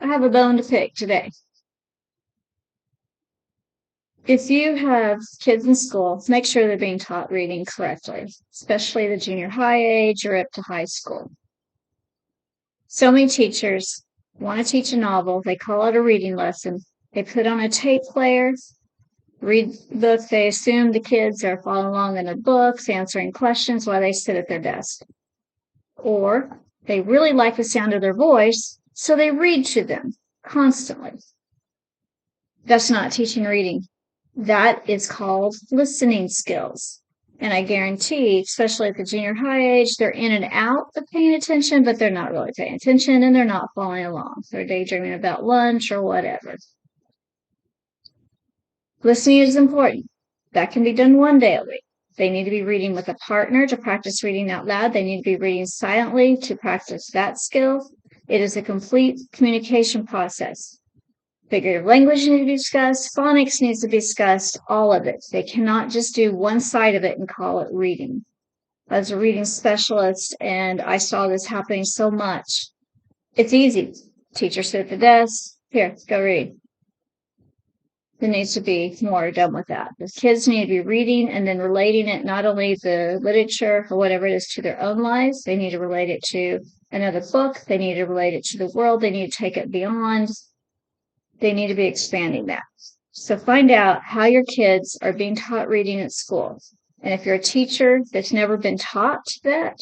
I have a bone to pick today. If you have kids in school, make sure they're being taught reading correctly, especially the junior high age or up to high school. So many teachers want to teach a novel. They call it a reading lesson. They put on a tape player, read the book. They assume the kids are following along in their books, answering questions while they sit at their desk. Or they really like the sound of their voice, so they read to them constantly. That's not teaching reading. That is called listening skills. And I guarantee, especially at the junior high age, they're in and out of paying attention, but they're not really paying attention and they're not following along. They're daydreaming about lunch or whatever. Listening is important. That can be done one day a week. They need to be reading with a partner to practice reading out loud. They need to be reading silently to practice that skill. It is a complete communication process. Figurative language needs to be discussed. Phonics needs to be discussed. All of it. They cannot just do one side of it and call it reading. As a reading specialist, and I saw this happening so much. It's easy. Teacher sit at the desk. Here, go read. There needs to be more done with that. The kids need to be reading and then relating it, not only the literature or whatever it is, to their own lives. They need to relate it to another book. They need to relate it to the world. They need to take it beyond. They need to be expanding that. So find out how your kids are being taught reading at school. And if you're a teacher that's never been taught that,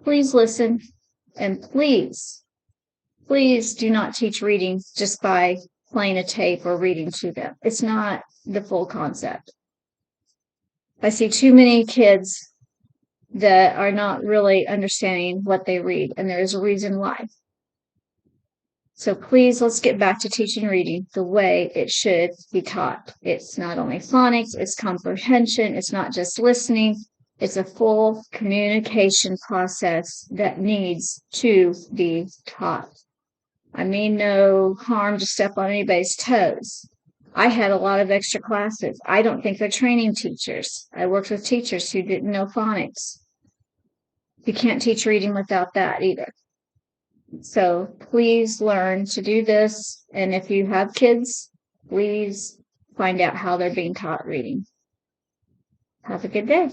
please listen and please do not teach reading just by playing a tape or reading to them. It's not the full concept. I see too many kids that are not really understanding what they read, and there is a reason why. So please, let's get back to teaching reading the way it should be taught. It's not only phonics, it's comprehension, it's not just listening, it's a full communication process that needs to be taught. I mean no harm to step on anybody's toes. I had a lot of extra classes. I don't think they're training teachers. I worked with teachers who didn't know phonics. You can't teach reading without that either. So please learn to do this. And if you have kids, please find out how they're being taught reading. Have a good day.